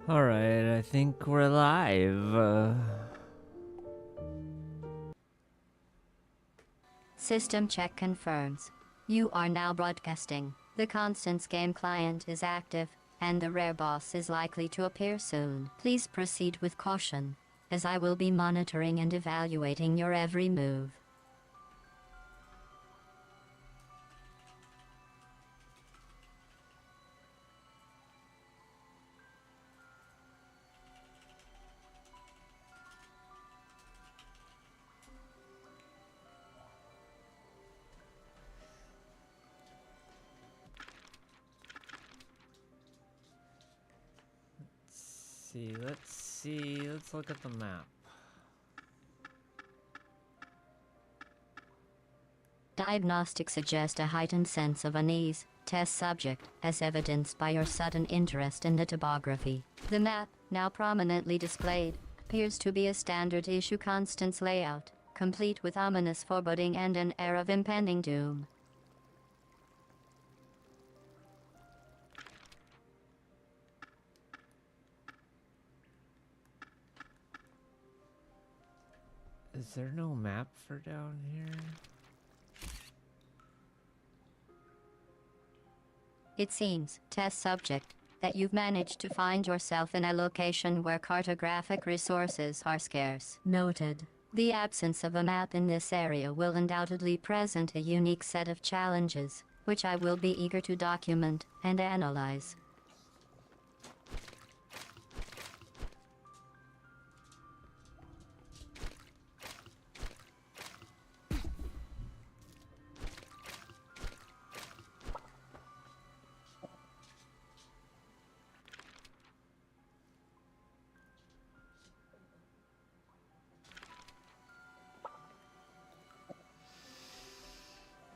Alright, I think we're live. System check confirms. You are now broadcasting. The Constance game client is active, and the rare boss is likely to appear soon. Please proceed with caution, as I will be monitoring and evaluating your every move. Let's see, let's look at the map. Diagnostics suggest a heightened sense of unease. Test subject, as evidenced by your sudden interest in the topography. The map, now prominently displayed, appears to be a standard issue Constance layout, complete with ominous foreboding and an air of impending doom. Is there no map for down here? It seems, test subject, that you've managed to find yourself in a location where cartographic resources are scarce. Noted. The absence of a map in this area will undoubtedly present a unique set of challenges, which I will be eager to document and analyze.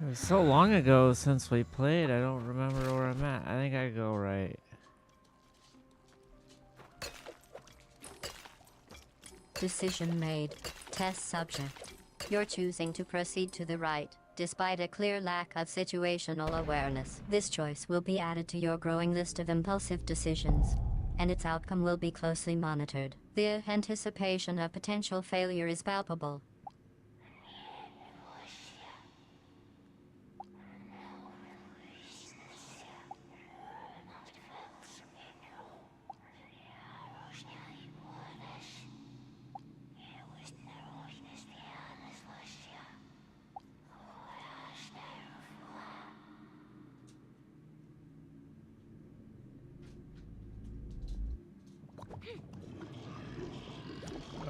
It was so long ago since we played, I don't remember where I'm at. I think I go right. Decision made. Test subject. You're choosing to proceed to the right, despite a clear lack of situational awareness. This choice will be added to your growing list of impulsive decisions, and its outcome will be closely monitored. The anticipation of potential failure is palpable.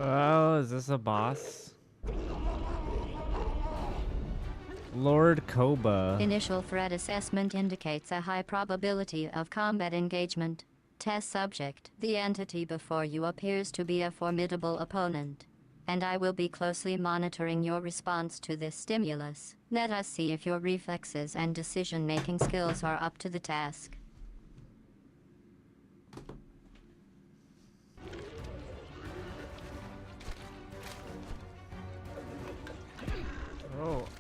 Oh, is this a boss? Lord Koba. Initial threat assessment indicates a high probability of combat engagement. Test subject. The entity before you appears to be a formidable opponent, and I will be closely monitoring your response to this stimulus. Let us see if your reflexes and decision-making skills are up to the task.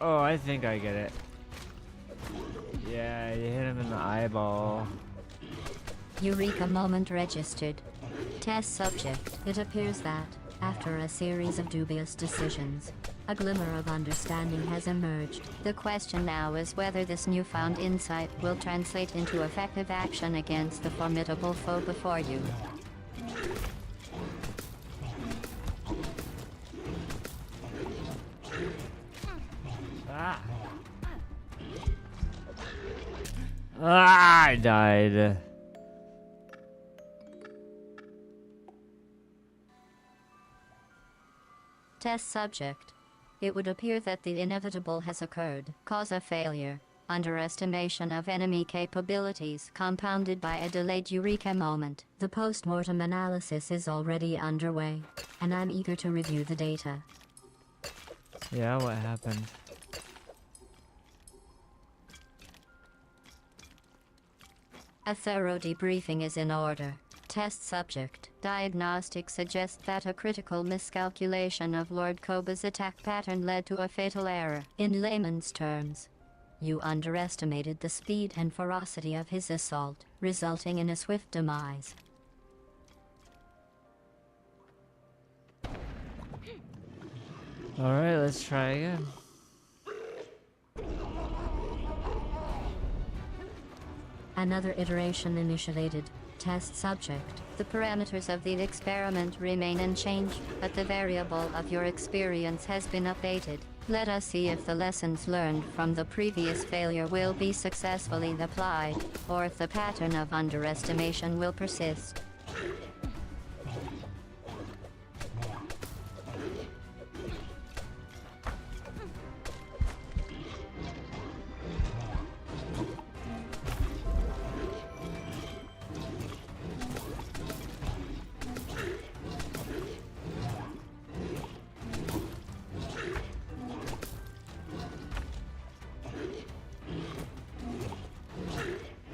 Oh, I think I get it. Yeah, you hit him in the eyeball. Eureka moment registered. Test subject. It appears that, after a series of dubious decisions, a glimmer of understanding has emerged. The question now is whether this newfound insight will translate into effective action against the formidable foe before you. I died. Test subject. It would appear that the inevitable has occurred. Cause of failure. Underestimation of enemy capabilities compounded by a delayed eureka moment. The post-mortem analysis is already underway, and I'm eager to review the data. Yeah, what happened? A thorough debriefing is in order. Test subject. Diagnostics suggest that a critical miscalculation of Lord Koba's attack pattern led to a fatal error. In layman's terms, you underestimated the speed and ferocity of his assault, resulting in a swift demise. Alright, let's try again. Another iteration initiated. Test subject. The parameters of the experiment remain unchanged, but the variable of your experience has been updated. Let us see if the lessons learned from the previous failure will be successfully applied, or if the pattern of underestimation will persist.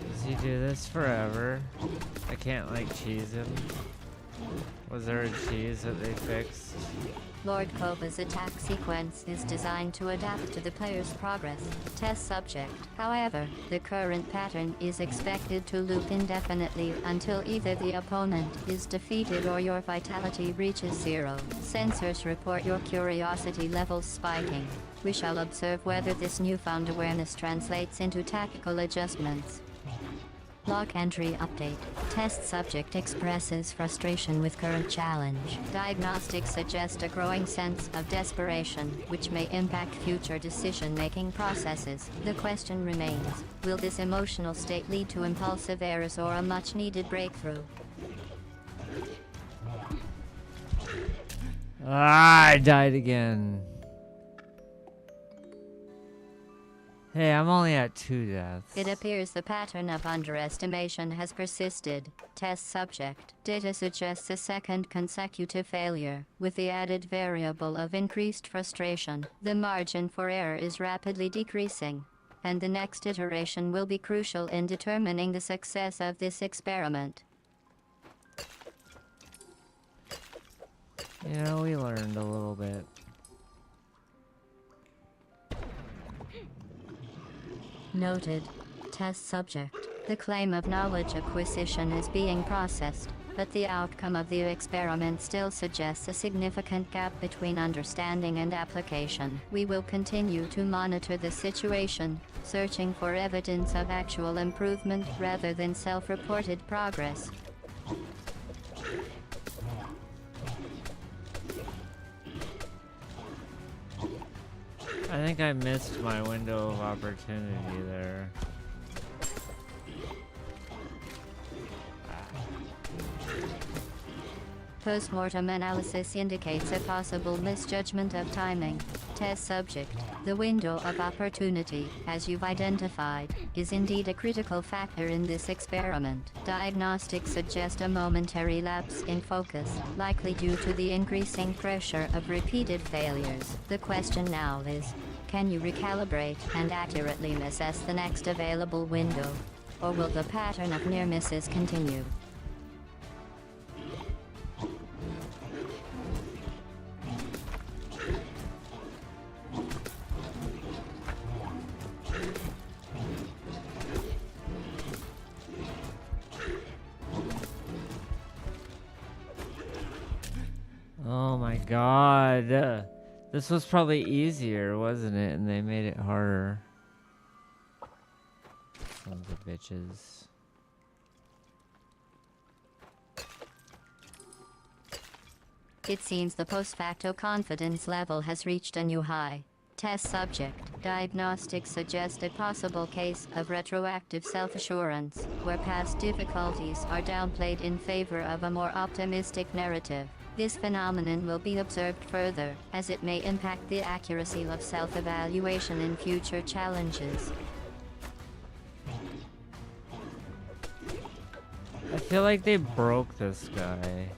Does he do this forever? I can't like cheese him. Was there a cheese that they fixed? Lord Koba's attack sequence is designed to adapt to the player's progress. Test subject. However, the current pattern is expected to loop indefinitely until either the opponent is defeated or your vitality reaches 0. Sensors report your curiosity levels spiking. We shall observe whether this newfound awareness translates into tactical adjustments. Log entry update. Test subject expresses frustration with current challenge. Diagnostics suggest a growing sense of desperation, which may impact future decision-making processes. The question remains, will this emotional state lead to impulsive errors or a much-needed breakthrough? Ah, I died again. Hey, I'm only at 2 deaths. It appears the pattern of underestimation has persisted. Test subject. Data suggests a second consecutive failure, with the added variable of increased frustration. The margin for error is rapidly decreasing, and the next iteration will be crucial in determining the success of this experiment. You know, we learned a little bit. Noted. Test subject. The claim of knowledge acquisition is being processed, but the outcome of the experiment still suggests a significant gap between understanding and application. We will continue to monitor the situation, searching for evidence of actual improvement rather than self-reported progress. I think I missed my window of opportunity there. Post-mortem analysis indicates a possible misjudgment of timing. Test subject. The window of opportunity, as you've identified, is indeed a critical factor in this experiment. Diagnostics suggest a momentary lapse in focus, likely due to the increasing pressure of repeated failures. The question now is, can you recalibrate and accurately assess the next available window? Or will the pattern of near misses continue? Oh my god. This was probably easier, wasn't it? And they made it harder. Sons of bitches. It seems the post-facto confidence level has reached a new high. Test subject. Diagnostics suggest a possible case of retroactive self-assurance, where past difficulties are downplayed in favor of a more optimistic narrative. This phenomenon will be observed further, as it may impact the accuracy of self-evaluation in future challenges. I feel like they broke this guy.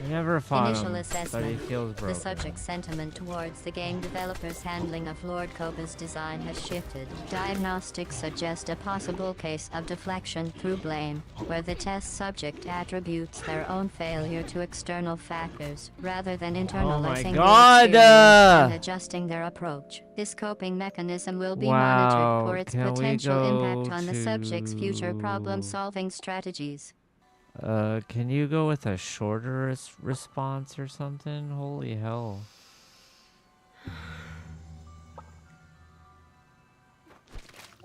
I never fought Initial him, assessment. but he feels broken. The subject's sentiment towards the game developer's handling of Lord Koba's design has shifted. Diagnostics suggest a possible case of deflection through blame, where the test subject attributes their own failure to external factors, rather than internalizing the experience and adjusting their approach. This coping mechanism will be monitored for its potential impact on the subject's future problem-solving strategies. Can you go with a shorter response or something? Holy hell.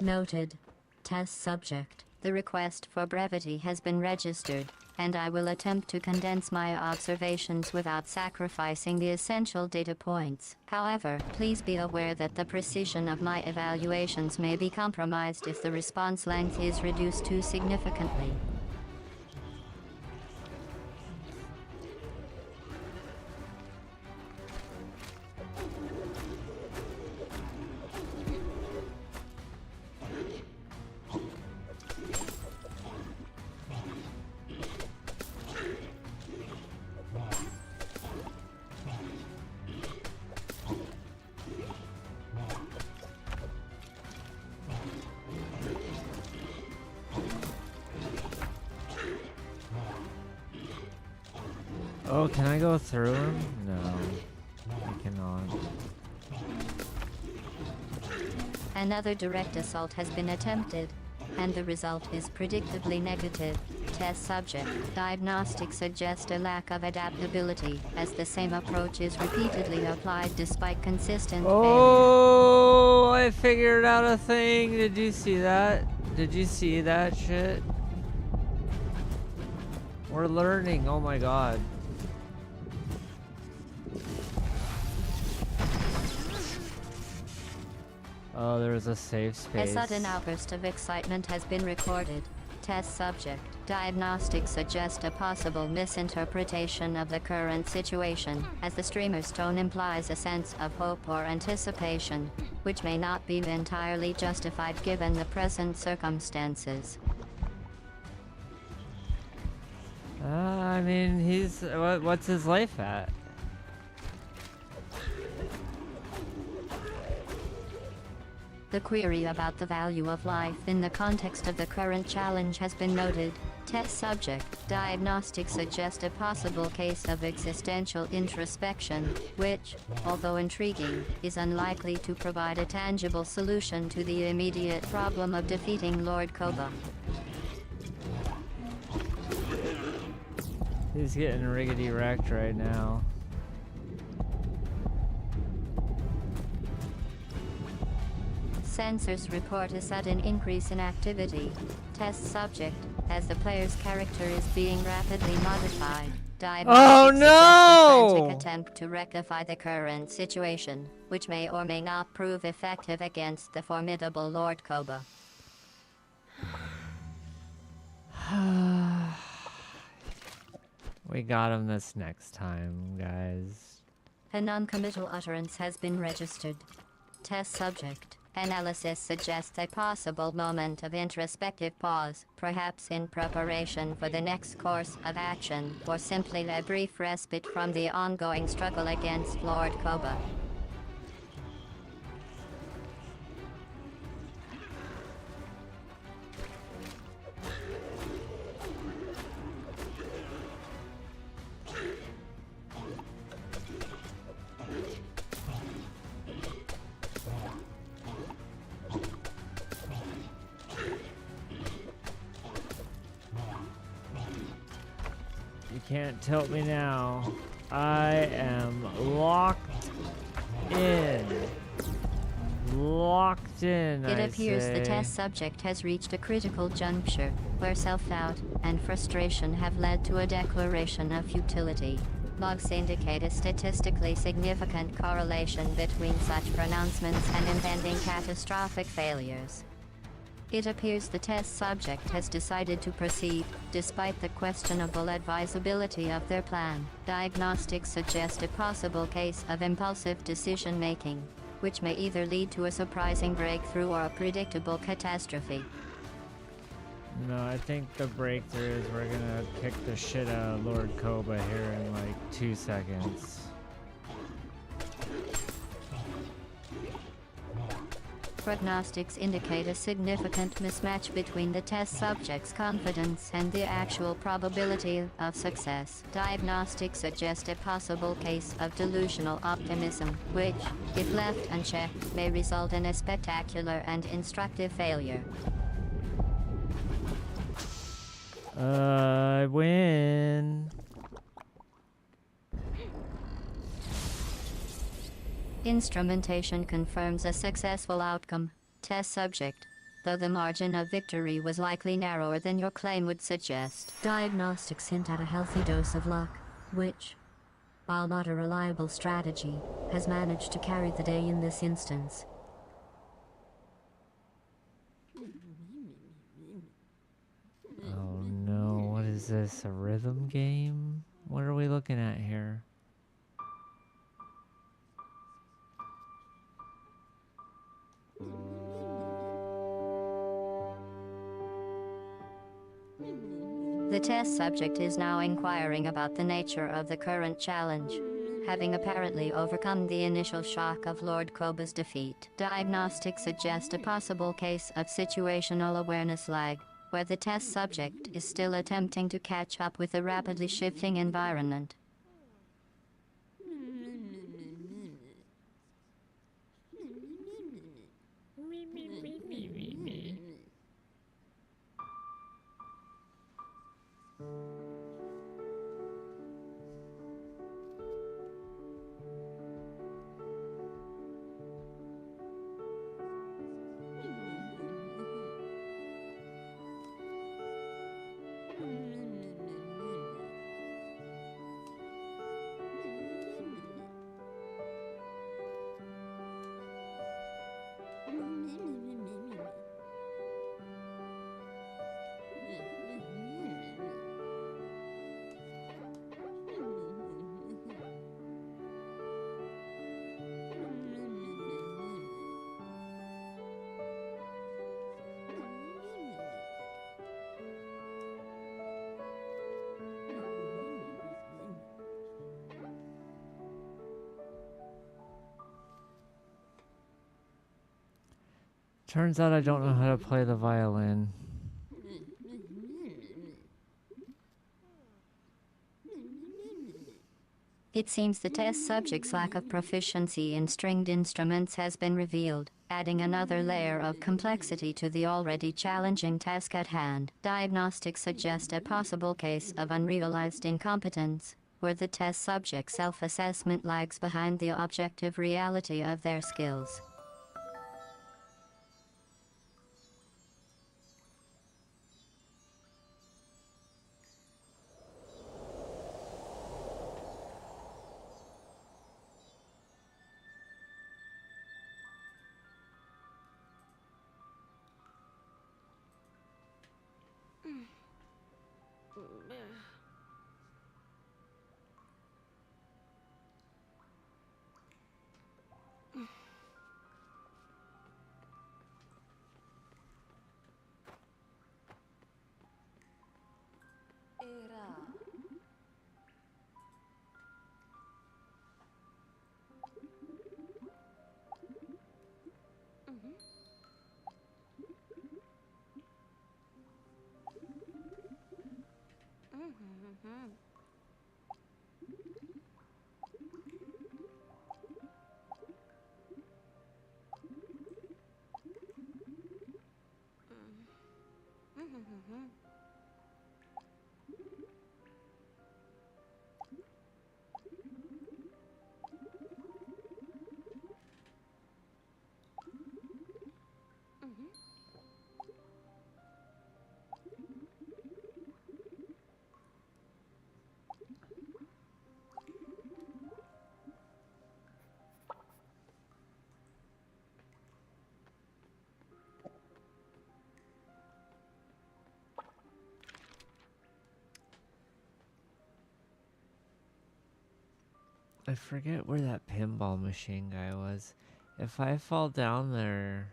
Noted. Test subject. The request for brevity has been registered, and I will attempt to condense my observations without sacrificing the essential data points. However, please be aware that the precision of my evaluations may be compromised if the response length is reduced too significantly. Oh, can I go through him? No, I cannot. Another direct assault has been attempted, and the result is predictably negative. Test subject. Diagnostics suggest a lack of adaptability, as the same approach is repeatedly applied despite consistent failure. Oh, I figured out a thing. Did you see that? Did you see that shit? We're learning. Oh my god. Oh, there was a safe space. A sudden outburst of excitement has been recorded. Test subject. Diagnostics suggest a possible misinterpretation of the current situation, as the streamer's tone implies a sense of hope or anticipation, which may not be entirely justified given the present circumstances. I mean, he's... what's his life at? The query about the value of life in the context of the current challenge has been noted. Test subject. Diagnostics suggest a possible case of existential introspection, which, although intriguing, is unlikely to provide a tangible solution to the immediate problem of defeating Lord Koba. He's getting riggedy wrecked right now. Sensors report a sudden increase in activity. Test subject. As the player's character is being rapidly modified, diagnostics suggest a frantic attempt to rectify the current situation, which may or may not prove effective against the formidable Lord Koba. We got him this next time, guys. A non-committal utterance has been registered. Test subject. Analysis suggests a possible moment of introspective pause, perhaps in preparation for the next course of action, or simply a brief respite from the ongoing struggle against Lord Koba. You can't tilt me now. I am locked in. Locked in, It appears the test subject has reached a critical juncture, where self-doubt and frustration have led to a declaration of futility. Logs indicate a statistically significant correlation between such pronouncements and impending catastrophic failures. It appears the test subject has decided to proceed, despite the questionable advisability of their plan. Diagnostics suggest a possible case of impulsive decision-making, which may either lead to a surprising breakthrough or a predictable catastrophe. No, I think the breakthrough is we're gonna kick the shit out of Lord Koba here in like 2 seconds. Prognostics indicate a significant mismatch between the test subject's confidence and the actual probability of success. Diagnostics suggest a possible case of delusional optimism, which, if left unchecked, may result in a spectacular and instructive failure. I win. Instrumentation confirms a successful outcome. Test subject. Though the margin of victory was likely narrower than your claim would suggest, diagnostics hint at a healthy dose of luck, which, while not a reliable strategy, has managed to carry the day in this instance. Oh no, what is this? A rhythm game? What are we looking at here? The test subject is now inquiring about the nature of the current challenge. Having apparently overcome the initial shock of Lord Koba's defeat, diagnostics suggest a possible case of situational awareness lag, where the test subject is still attempting to catch up with a rapidly shifting environment. Turns out I don't know how to play the violin. It seems the test subject's lack of proficiency in stringed instruments has been revealed, adding another layer of complexity to the already challenging task at hand. Diagnostics suggest a possible case of unrealized incompetence, where the test subject's self-assessment lags behind the objective reality of their skills. I forget where that pinball machine guy was. If I fall down there,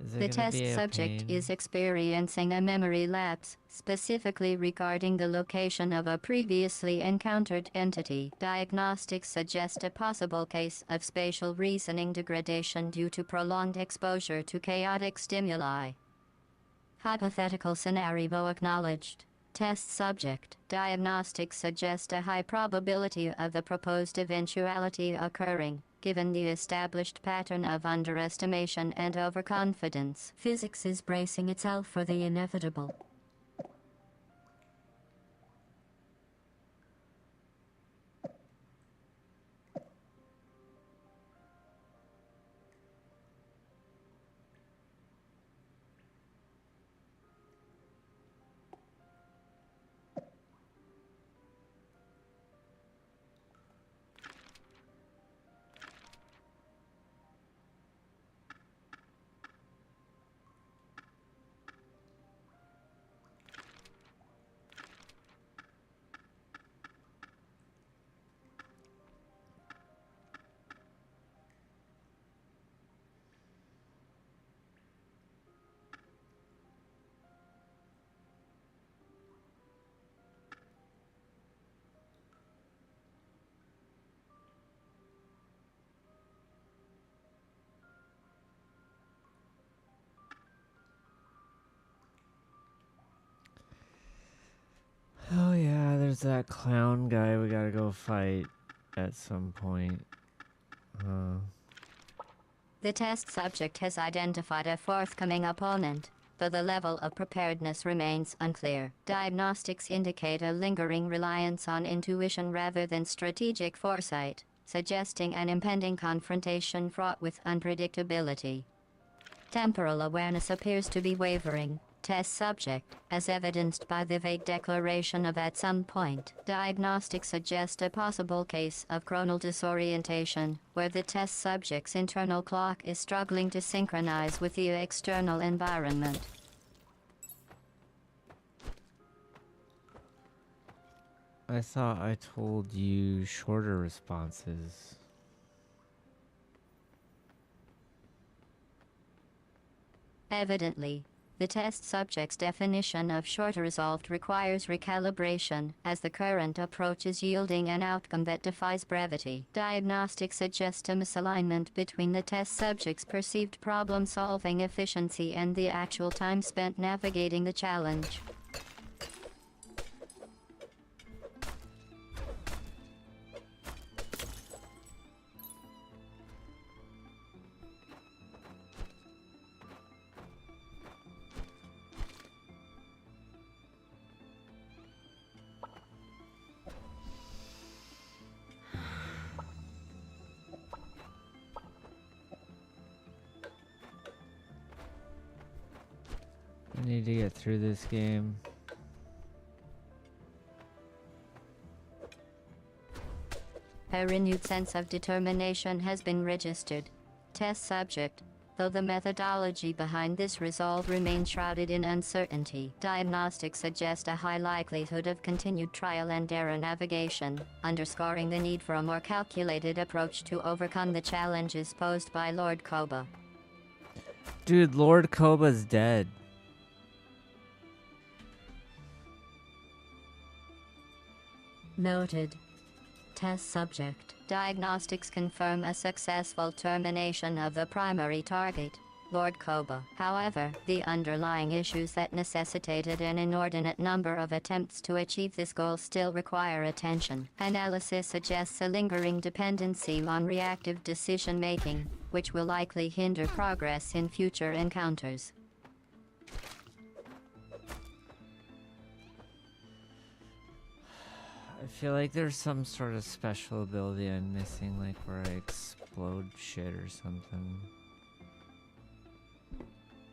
is it The gonna test be a subject pain? is experiencing a memory lapse, specifically regarding the location of a previously encountered entity. Diagnostics suggest a possible case of spatial reasoning degradation due to prolonged exposure to chaotic stimuli. Hypothetical scenario acknowledged. Test subject. Diagnostics suggest a high probability of the proposed eventuality occurring, given the established pattern of underestimation and overconfidence. Physics is bracing itself for the inevitable. that clown guy we gotta go fight at some point. The test subject has identified a forthcoming opponent, though the level of preparedness remains unclear. Diagnostics indicate a lingering reliance on intuition rather than strategic foresight, suggesting an impending confrontation fraught with unpredictability. Temporal awareness appears to be wavering. Test subject, as evidenced by the vague declaration of "at some point." Diagnostics suggest a possible case of chronal disorientation, where the test subject's internal clock is struggling to synchronize with the external environment. I thought I told you shorter responses. Evidently, the test subject's definition of shorter resolved requires recalibration, as the current approach is yielding an outcome that defies brevity. Diagnostics suggest a misalignment between the test subject's perceived problem-solving efficiency and the actual time spent navigating the challenge. I need to get through this game. A renewed sense of determination has been registered. Test subject, though the methodology behind this resolve remains shrouded in uncertainty. Diagnostics suggest a high likelihood of continued trial and error navigation, underscoring the need for a more calculated approach to overcome the challenges posed by Lord Koba. Dude, Lord Koba's dead. Noted. Test subject. Diagnostics confirm a successful termination of the primary target, Lord Koba. However, the underlying issues that necessitated an inordinate number of attempts to achieve this goal still require attention. Analysis suggests a lingering dependency on reactive decision-making, which will likely hinder progress in future encounters. I feel like there's some sort of special ability I'm missing, like where I explode shit or something.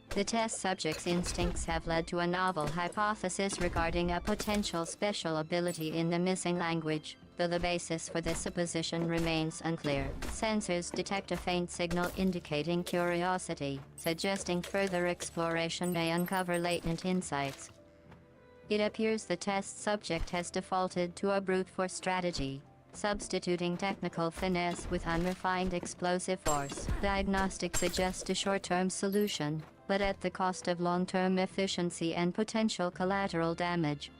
The test subject's instincts have led to a novel hypothesis regarding a potential special ability in the missing language, though the basis for this supposition remains unclear. Sensors detect a faint signal indicating curiosity, suggesting further exploration may uncover latent insights. It appears the test subject has defaulted to a brute force strategy, substituting technical finesse with unrefined explosive force. Diagnostics suggest a short-term solution, but at the cost of long-term efficiency and potential collateral damage.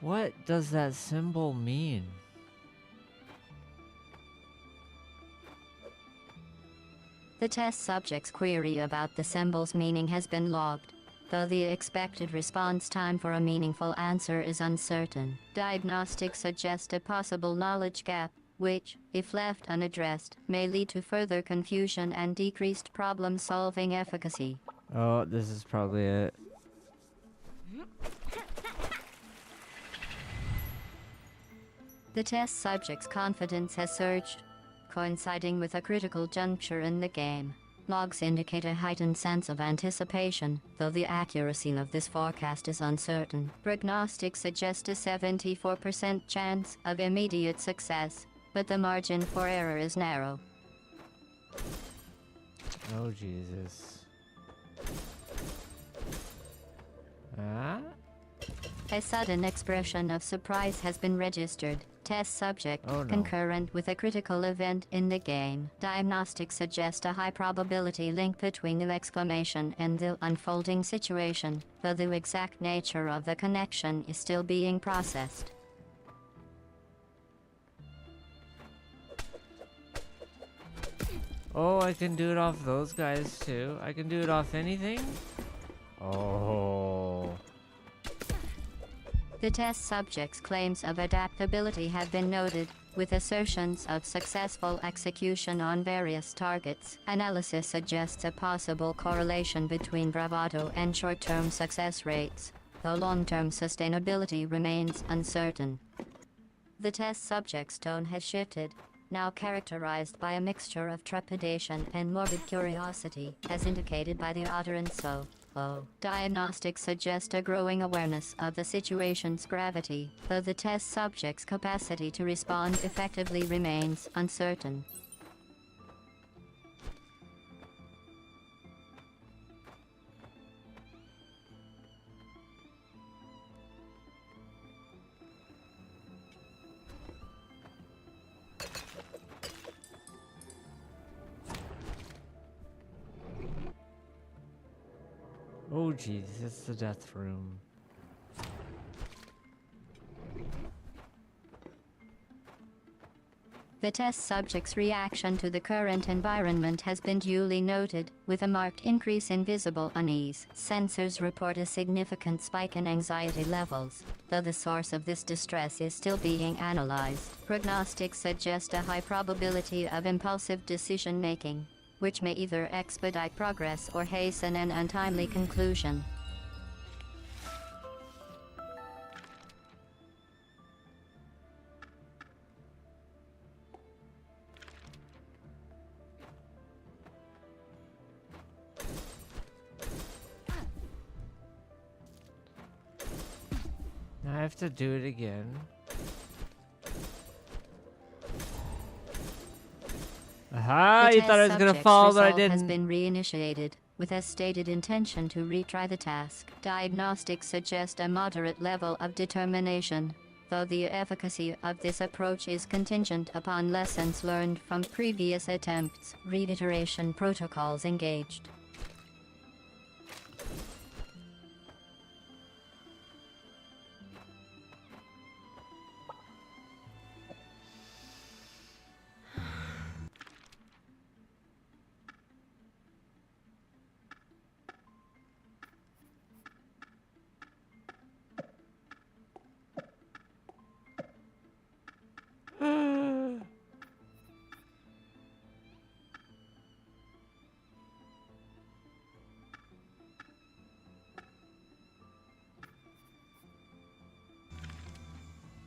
What does that symbol mean? The test subject's query about the symbol's meaning has been logged, though the expected response time for a meaningful answer is uncertain. Diagnostics suggest a possible knowledge gap, which, if left unaddressed, may lead to further confusion and decreased problem-solving efficacy. Oh, this is probably it. The test subject's confidence has surged, coinciding with a critical juncture in the game. Logs indicate a heightened sense of anticipation, though the accuracy of this forecast is uncertain. Prognostics suggest a 74% chance of immediate success, but the margin for error is narrow. Oh, Jesus. Ah? A sudden expression of surprise has been registered. Test subject, Oh, no. concurrent with a critical event in the game. Diagnostics suggest a high probability link between the exclamation and the unfolding situation, though the exact nature of the connection is still being processed. Oh, I can do it off those guys too. I can do it off anything? Oh. The test subject's claims of adaptability have been noted, with assertions of successful execution on various targets. Analysis suggests a possible correlation between bravado and short-term success rates, though long-term sustainability remains uncertain. The test subject's tone has shifted, now characterized by a mixture of trepidation and morbid curiosity, as indicated by the utterance "so." Diagnostics suggest a growing awareness of the situation's gravity, though the test subject's capacity to respond effectively remains uncertain. Oh jeez, it's the death room. The test subject's reaction to the current environment has been duly noted, with a marked increase in visible unease. Sensors report a significant spike in anxiety levels, though the source of this distress is still being analyzed. Prognostics suggest a high probability of impulsive decision-making, which may either expedite progress or hasten an untimely conclusion. Now I have to do it again. Aha! You thought I was gonna fall, but I didn't. Has been reinitiated, with a stated intention to retry the task. Diagnostics suggest a moderate level of determination, though the efficacy of this approach is contingent upon lessons learned from previous attempts. Reiteration protocols engaged.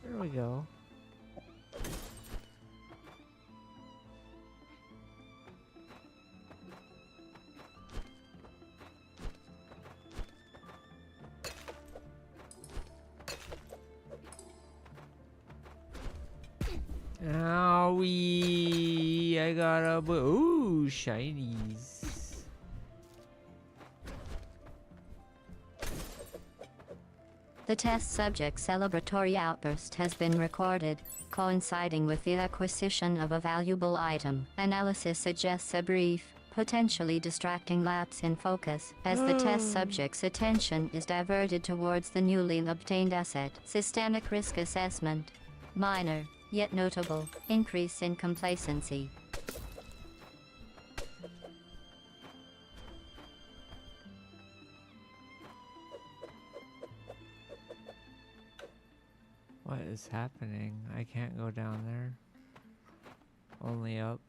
There we go. Owie! I got a ooh shinies. The test subject's celebratory outburst has been recorded, coinciding with the acquisition of a valuable item. Analysis suggests a brief, potentially distracting lapse in focus, as the test subject's attention is diverted towards the newly obtained asset. Systemic risk assessment. Minor, yet notable, increase in complacency. What is happening? I can't go down there. Only up.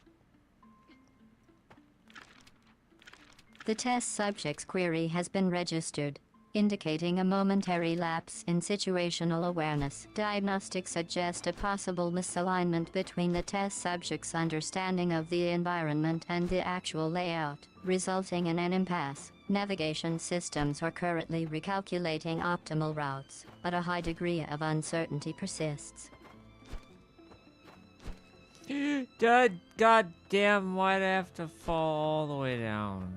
The test subject's query has been registered, indicating a momentary lapse in situational awareness. Diagnostics suggest a possible misalignment between the test subject's understanding of the environment and the actual layout, resulting in an impasse. Navigation systems are currently recalculating optimal routes, but a high degree of uncertainty persists. God damn, why'd I have to fall all the way down?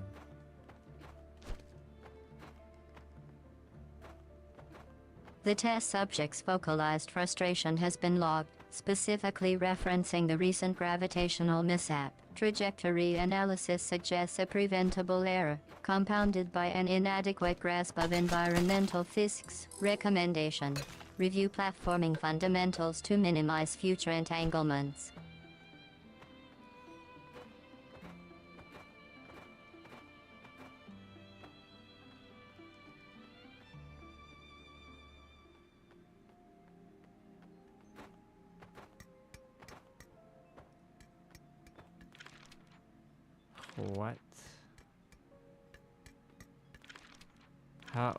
The test subject's vocalized frustration has been logged, specifically referencing the recent gravitational mishap. Trajectory analysis suggests a preventable error, compounded by an inadequate grasp of environmental physics. Recommendation: review platforming fundamentals to minimize future entanglements. What?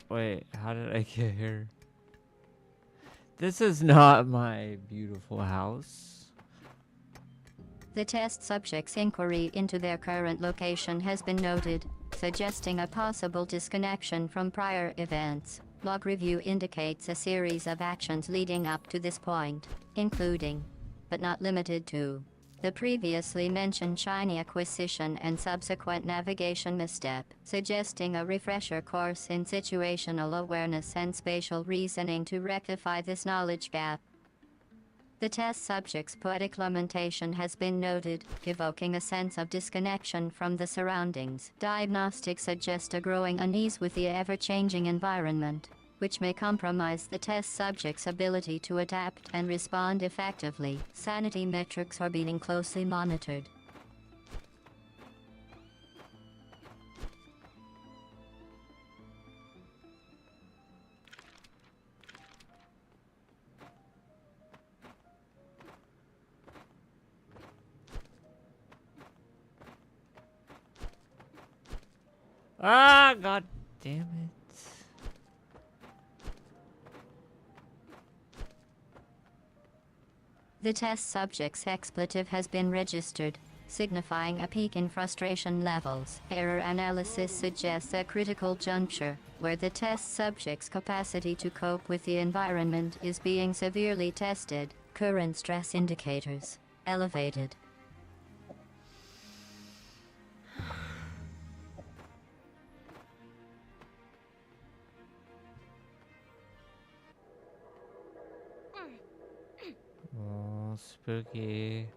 Wait, how did I get here? This is not my beautiful house. The test subject's inquiry into their current location has been noted, suggesting a possible disconnection from prior events. Log review indicates a series of actions leading up to this point, including, but not limited to, the previously mentioned shiny acquisition and subsequent navigation misstep, suggesting a refresher course in situational awareness and spatial reasoning to rectify this knowledge gap. The test subject's poetic lamentation has been noted, evoking a sense of disconnection from the surroundings. Diagnostics suggest a growing unease with the ever-changing environment, which may compromise the test subject's ability to adapt and respond effectively. Sanity metrics are being closely monitored. Ah, god damn it. The test subject's expletive has been registered, signifying a peak in frustration levels. Error analysis suggests a critical juncture, where the test subject's capacity to cope with the environment is being severely tested. Current stress indicators elevated. Oh, spooky.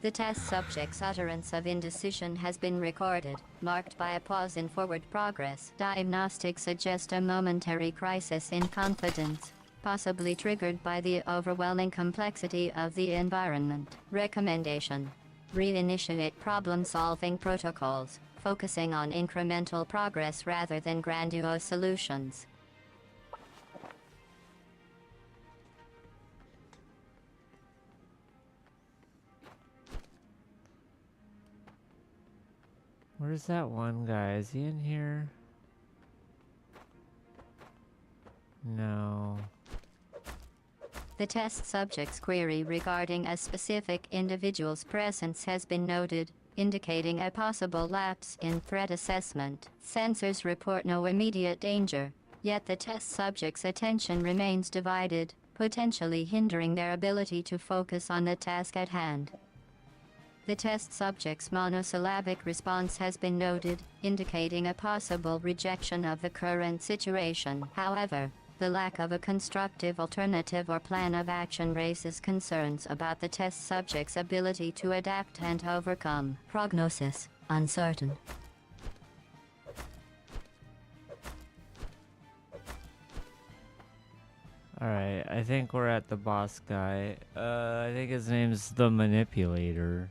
The test subject's utterance of indecision has been recorded, marked by a pause in forward progress. Diagnostics suggest a momentary crisis in confidence, possibly triggered by the overwhelming complexity of the environment. Recommendation: reinitiate problem-solving protocols, focusing on incremental progress rather than grandiose solutions. Where's that one guy? Is he in here? No. The test subject's query regarding a specific individual's presence has been noted, indicating a possible lapse in threat assessment. Sensors report no immediate danger, yet the test subject's attention remains divided, potentially hindering their ability to focus on the task at hand. The test subject's monosyllabic response has been noted, indicating a possible rejection of the current situation. However, the lack of a constructive alternative or plan of action raises concerns about the test subject's ability to adapt and overcome. Prognosis: uncertain. Alright, I think we're at the boss guy. I think his name's the Manipulator.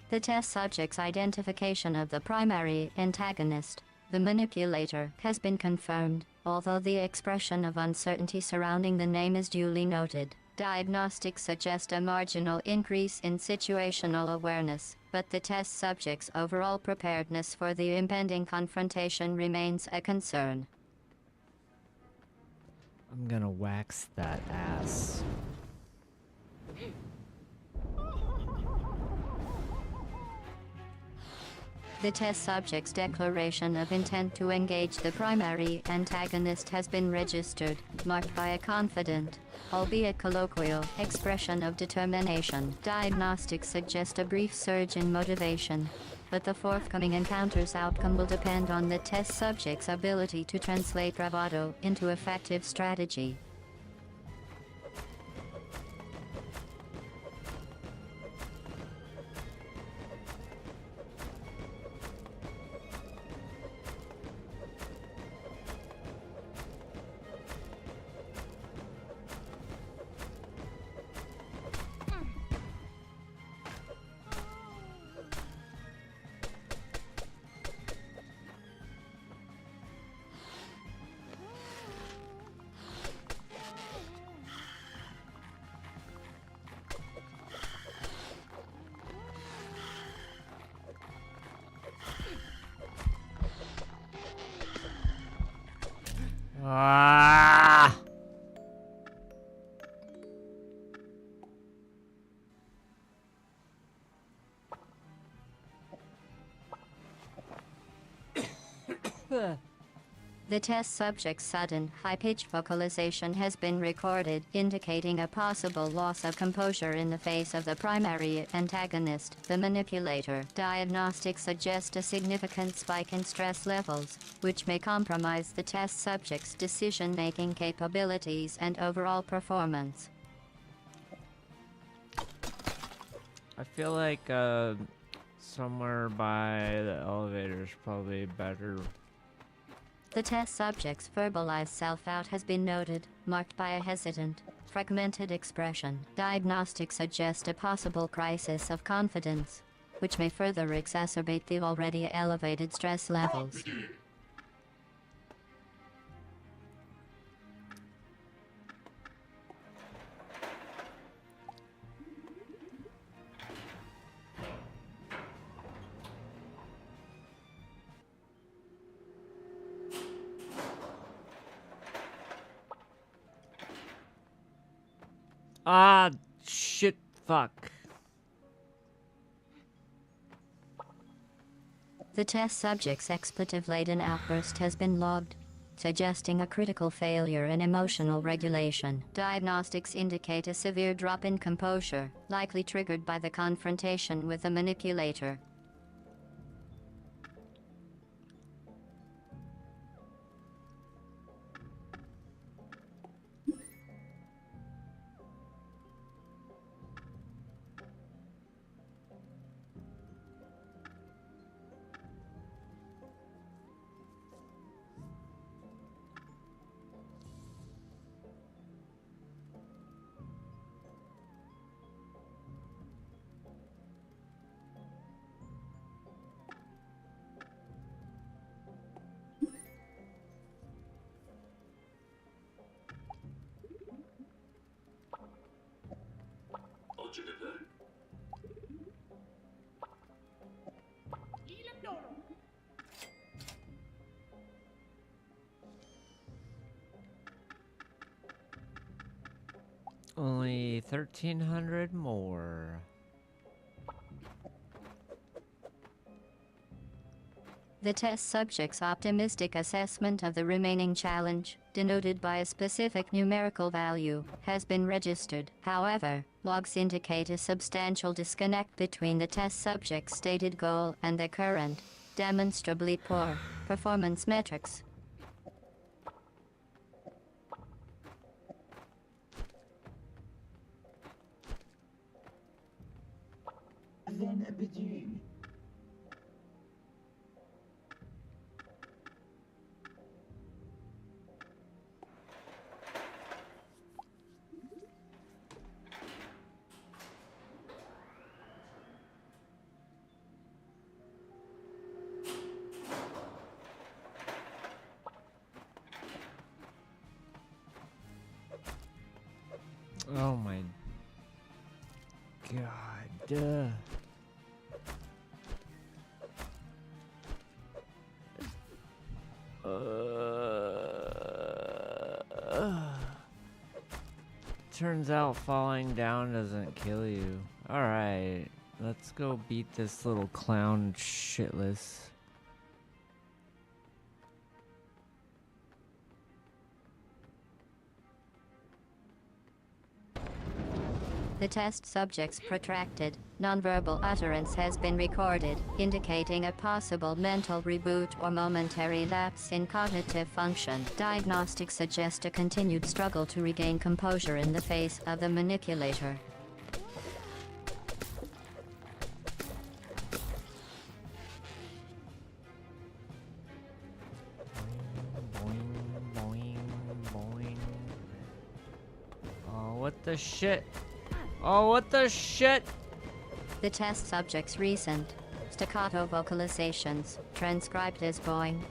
The test subject's identification of the primary antagonist, the manipulator, has been confirmed, although the expression of uncertainty surrounding the name is duly noted. Diagnostics suggest a marginal increase in situational awareness, but the test subject's overall preparedness for the impending confrontation remains a concern. I'm gonna wax that ass. The test subject's declaration of intent to engage the primary antagonist has been registered, marked by a confident, albeit colloquial, expression of determination. Diagnostics suggest a brief surge in motivation, but the forthcoming encounter's outcome will depend on the test subject's ability to translate bravado into effective strategy. Ah! The test subject's sudden, high-pitched vocalization has been recorded, indicating a possible loss of composure in the face of the primary antagonist, the manipulator. Diagnostics suggest a significant spike in stress levels, which may compromise the test subject's decision-making capabilities and overall performance. I feel like somewhere by the elevator is probably better. The test subject's verbalized self-doubt has been noted, marked by a hesitant, fragmented expression. Diagnostics suggest a possible crisis of confidence, which may further exacerbate the already elevated stress levels. Ah, shit, fuck. The test subject's expletive-laden outburst has been logged, suggesting a critical failure in emotional regulation. Diagnostics indicate a severe drop in composure, likely triggered by the confrontation with the manipulator. Only 1,300 more. The test subject's optimistic assessment of the remaining challenge, denoted by a specific numerical value, has been registered. However, logs indicate a substantial disconnect between the test subject's stated goal and the current, demonstrably poor, performance metrics. Oh my god. Turns out falling down doesn't kill you. Alright, let's go beat this little clown shitless. The test subject's protracted, nonverbal utterance has been recorded, indicating a possible mental reboot or momentary lapse in cognitive function. Diagnostics suggest a continued struggle to regain composure in the face of the manipulator. Boing, boing, boing. Oh, what the shit? Oh, what the shit? The test subject's recent, staccato vocalizations, transcribed as boing,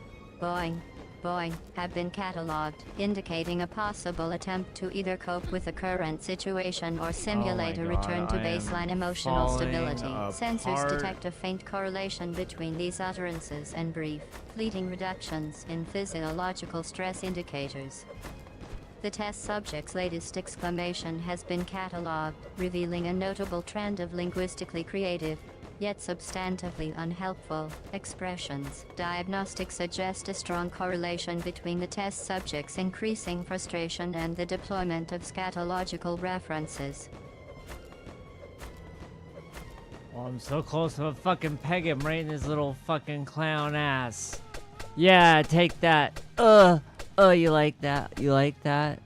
boing, Boing have been catalogued, indicating a possible attempt to either cope with the current situation or simulate a return to baseline emotional stability. Sensors detect a faint correlation between these utterances and brief, fleeting reductions in physiological stress indicators. The test subject's latest exclamation has been catalogued, revealing a notable trend of linguistically creative, yet substantively unhelpful, expressions. Diagnostics suggest a strong correlation between the test subject's increasing frustration and the deployment of scatological references. Oh, I'm so close to a fucking peg him right in his little fucking clown ass. Yeah, take that. You like that? You like that?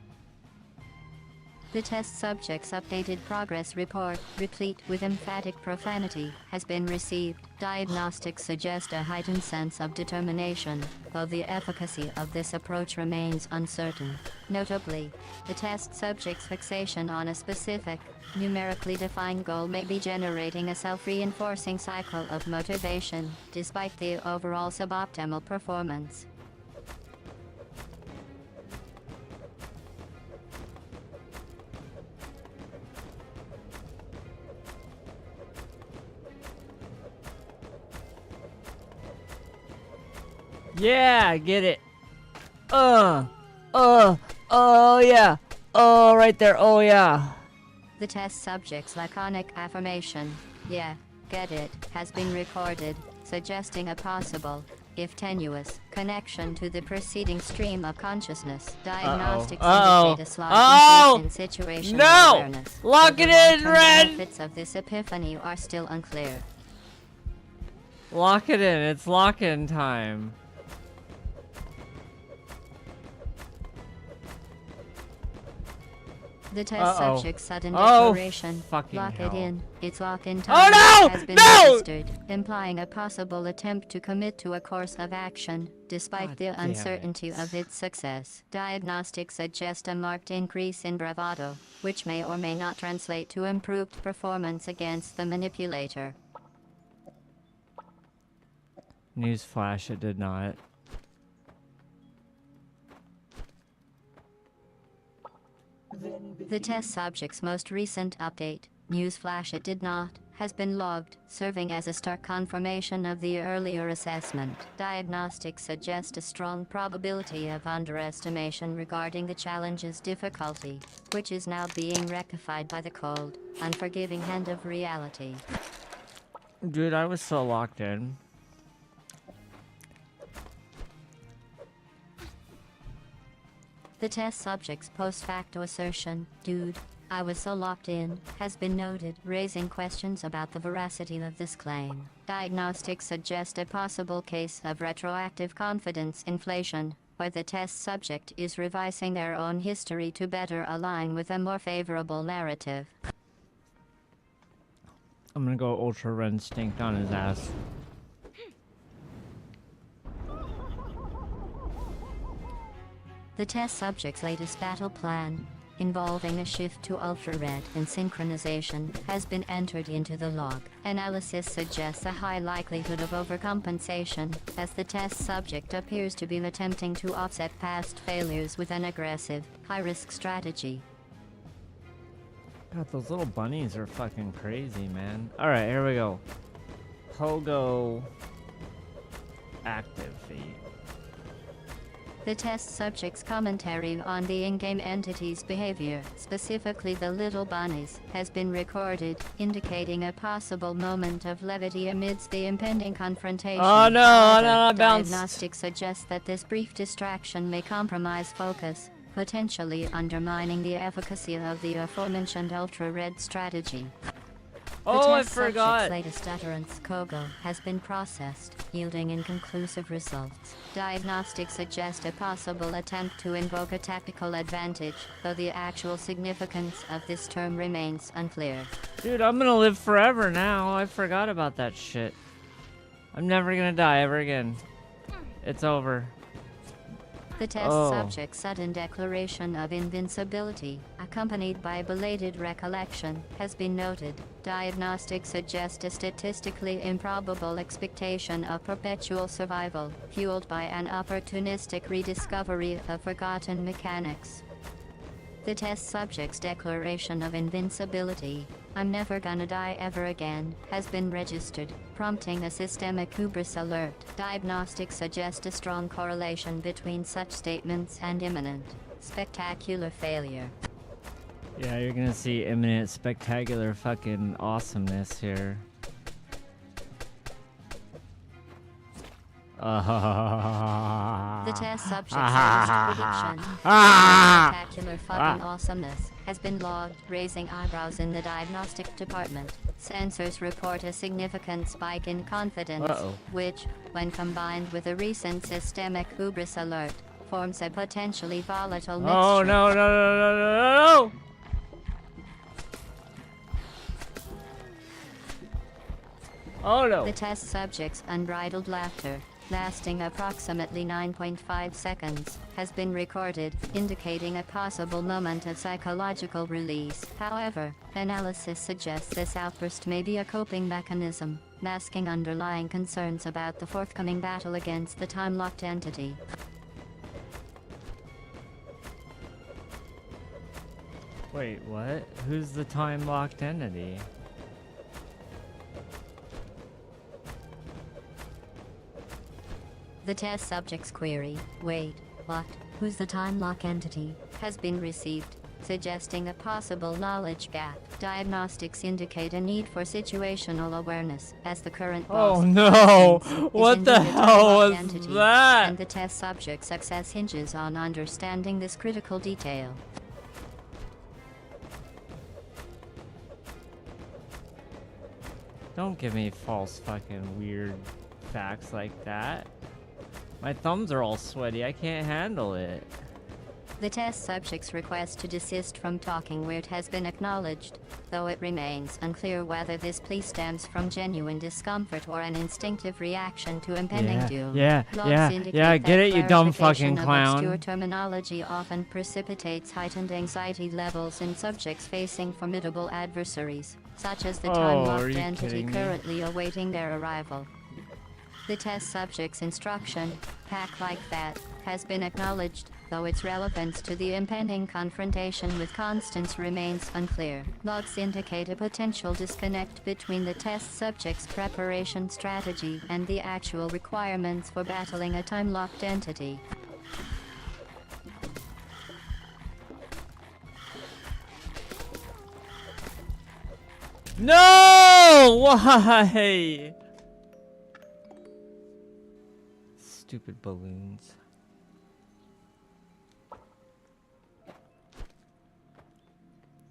The test subject's updated progress report, replete with emphatic profanity, has been received. Diagnostics suggest a heightened sense of determination, though the efficacy of this approach remains uncertain. Notably, the test subject's fixation on a specific, numerically defined goal may be generating a self-reinforcing cycle of motivation, despite the overall suboptimal performance. Yeah, get it. Oh yeah. Oh, right there. Oh yeah. The test subject's laconic affirmation, "Yeah, get it," has been recorded, suggesting a possible, if tenuous, connection to the preceding stream of consciousness. Diagnostics indicate a slight increase in situational awareness. Lock it in, Red! The benefits of this epiphany are still unclear. Lock it in. It's lock-in time. The test subject's sudden declaration, "Lock it in, it's lock-in time," has been registered, implying a possible attempt to commit to a course of action, despite the uncertainty of its success. Diagnostics suggest a marked increase in bravado, which may or may not translate to improved performance against the manipulator. Newsflash, it did not. The test subject's most recent update, newsflash it did not, has been logged, serving as a stark confirmation of the earlier assessment. Diagnostics suggest a strong probability of underestimation regarding the challenge's difficulty, which is now being rectified by the cold, unforgiving hand of reality. Dude, I was so locked in. The test subject's post facto assertion, "Dude, I was so locked in," has been noted, raising questions about the veracity of this claim. Diagnostics suggest a possible case of retroactive confidence inflation, where the test subject is revising their own history to better align with a more favorable narrative. I'm gonna go Ultra Ren stinked on his ass. The test subject's latest battle plan, involving a shift to ultra-red and synchronization, has been entered into the log. Analysis suggests a high likelihood of overcompensation, as the test subject appears to be attempting to offset past failures with an aggressive, high-risk strategy. God, those little bunnies are fucking crazy, man. Alright, here we go. Pogo activate. The test subject's commentary on the in-game entity's behavior, specifically the little bunnies, has been recorded, indicating a possible moment of levity amidst the impending confrontation. Oh no, However, no, bounce. Diagnostics suggests that this brief distraction may compromise focus, potentially undermining the efficacy of the aforementioned ultra-red strategy. Oh, I The test forgot. subject's latest utterance, Kogo, has been processed, yielding inconclusive results. Diagnostics suggest a possible attempt to invoke a tactical advantage, though the actual significance of this term remains unclear. Dude, I'm gonna live forever now. I forgot about that shit. I'm never gonna die ever again. It's over. The test subject's sudden declaration of invincibility, accompanied by belated recollection, has been noted. Diagnostics suggest a statistically improbable expectation of perpetual survival, fueled by an opportunistic rediscovery of forgotten mechanics. The test subject's declaration of invincibility, "I'm never gonna die ever again," has been registered, prompting a systemic hubris alert. Diagnostics suggest a strong correlation between such statements and imminent, spectacular failure. Yeah, you're gonna see imminent, spectacular fucking awesomeness here. The test subject's latest prediction, spectacular fucking awesomeness, has been logged, raising eyebrows in the diagnostic department. Sensors report a significant spike in confidence, which, when combined with a recent systemic hubris alert, forms a potentially volatile mixture. Oh no no no no no no! Oh no! The test subject's unbridled laughter, lasting approximately 9.5 seconds, has been recorded, indicating a possible moment of psychological release. However, analysis suggests this outburst may be a coping mechanism, masking underlying concerns about the forthcoming battle against the time-locked entity. Wait, what? Who's the time-locked entity? The test subject's query, "Wait, what? Who's the time-lock entity?" has been received, suggesting a possible knowledge gap. Diagnostics indicate a need for situational awareness, as the current boss, Oh no! Constance, What is the indeed a hell time-locked was entity, that? and the test subject's success hinges on understanding this critical detail. Don't give me false fucking weird facts like that. My thumbs are all sweaty, I can't handle it. The test subject's request to desist from talking weird has been acknowledged, though it remains unclear whether this plea stems from genuine discomfort or an instinctive reaction to impending doom. Logs indicate get that it, you dumb fucking clarification of obscure clown. terminology often precipitates heightened anxiety levels in subjects facing formidable adversaries, such as the Oh, are time-locked you entity kidding me? currently awaiting their arrival. The test subject's instruction, "Pack like that," has been acknowledged, though its relevance to the impending confrontation with Constance remains unclear. Logs indicate a potential disconnect between the test subject's preparation strategy and the actual requirements for battling a time-locked entity. No! Why? Stupid balloons.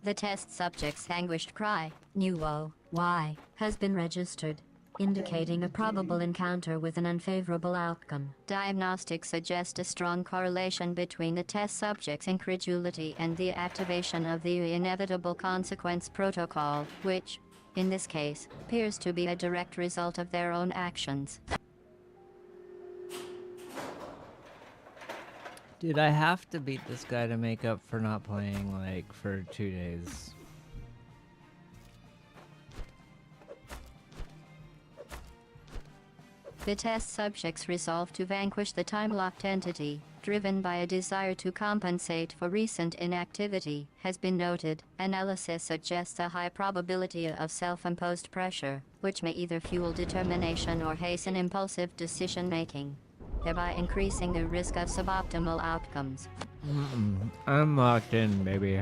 The test subject's anguished cry, "New woe, why?" has been registered, indicating a probable encounter with an unfavorable outcome. Diagnostics suggest a strong correlation between the test subject's incredulity and the activation of the inevitable consequence protocol, which, in this case, appears to be a direct result of their own actions. Dude, I have to beat this guy to make up for not playing, like, for 2 days. The test subjects resolve to vanquish the time-locked entity, driven by a desire to compensate for recent inactivity, has been noted. Analysis suggests a high probability of self-imposed pressure, which may either fuel determination or hasten impulsive decision-making, thereby increasing the risk of suboptimal outcomes. I'm locked in, baby.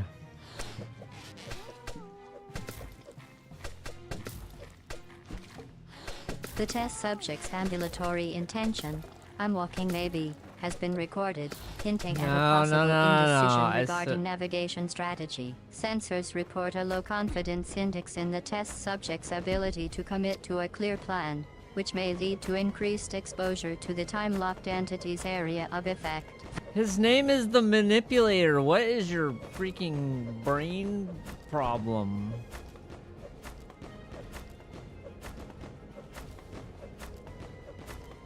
The test subject's ambulatory intention, "I'm walking maybe," has been recorded, hinting at a possible indecision regarding navigation strategy. Sensors report a low confidence index in the test subject's ability to commit to a clear plan, which may lead to increased exposure to the time-locked entity's area of effect. His name is the Manipulator. What is your freaking brain problem?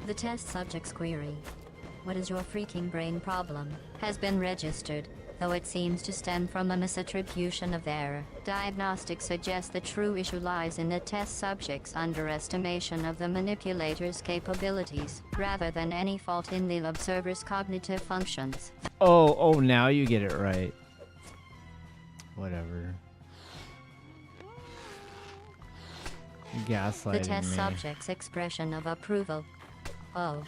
The test subject's query, "What is your freaking brain problem?" has been registered, though it seems to stem from a misattribution of error. Diagnostics suggest the true issue lies in the test subject's underestimation of the manipulator's capabilities, rather than any fault in the observer's cognitive functions. Oh, now you get it right. Whatever. You gaslighting The test me. subject's expression of approval. Oh,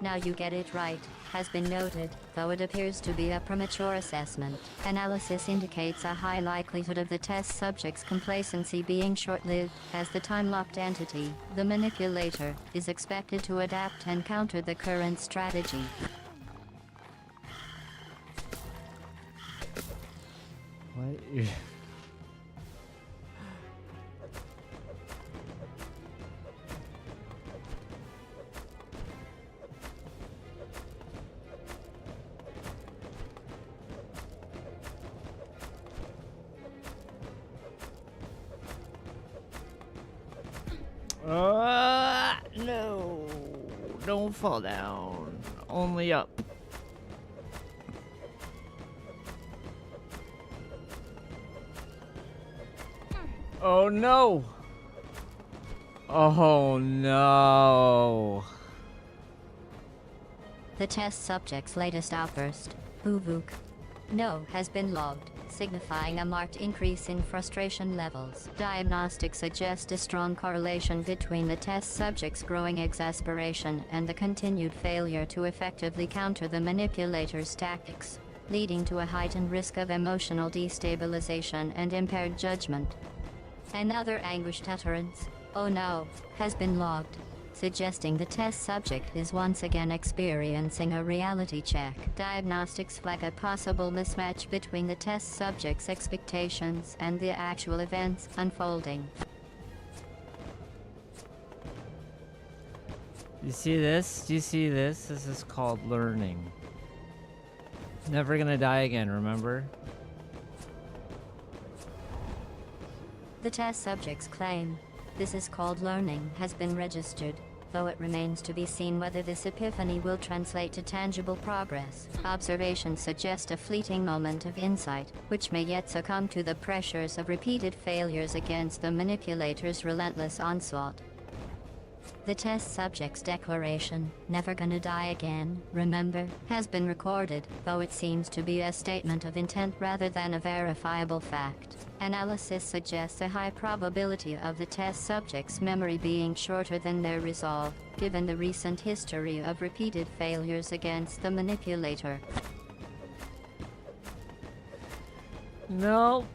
now you get it right, has been noted, though it appears to be a premature assessment. Analysis indicates a high likelihood of the test subject's complacency being short-lived, as the time-locked entity, the manipulator, is expected to adapt and counter the current strategy. What? No. Don't fall down. Only up. Oh no. Oh no. The test subject's latest outburst, "Boo-vook. No," has been logged, signifying a marked increase in frustration levels. Diagnostics suggest a strong correlation between the test subject's growing exasperation and the continued failure to effectively counter the manipulator's tactics, leading to a heightened risk of emotional destabilization and impaired judgment. Another anguished utterance, "Oh no," has been logged, suggesting the test subject is once again experiencing a reality check. Diagnostics flag a possible mismatch between the test subject's expectations and the actual events unfolding. You see this? Do you see this? This is called learning. Never gonna die again, remember? The test subject's claim, "This is called learning," has been registered, though it remains to be seen whether this epiphany will translate to tangible progress. Observations suggest a fleeting moment of insight, which may yet succumb to the pressures of repeated failures against the manipulator's relentless onslaught. The test subject's declaration, "Never gonna die again, remember," has been recorded, though it seems to be a statement of intent rather than a verifiable fact. Analysis suggests a high probability of the test subject's memory being shorter than their resolve, given the recent history of repeated failures against the manipulator. No.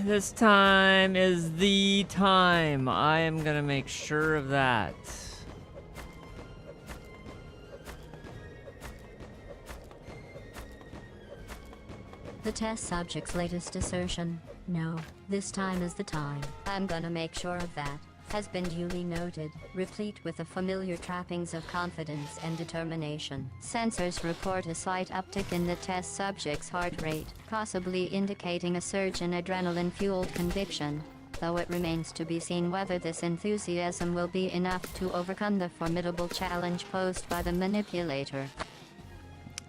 This time is the time. I am gonna make sure of that. The test subject's latest assertion, "No, this time is the time, I'm gonna make sure of that," has been duly noted, replete with the familiar trappings of confidence and determination. Sensors report a slight uptick in the test subject's heart rate, possibly indicating a surge in adrenaline-fueled conviction, though it remains to be seen whether this enthusiasm will be enough to overcome the formidable challenge posed by the manipulator.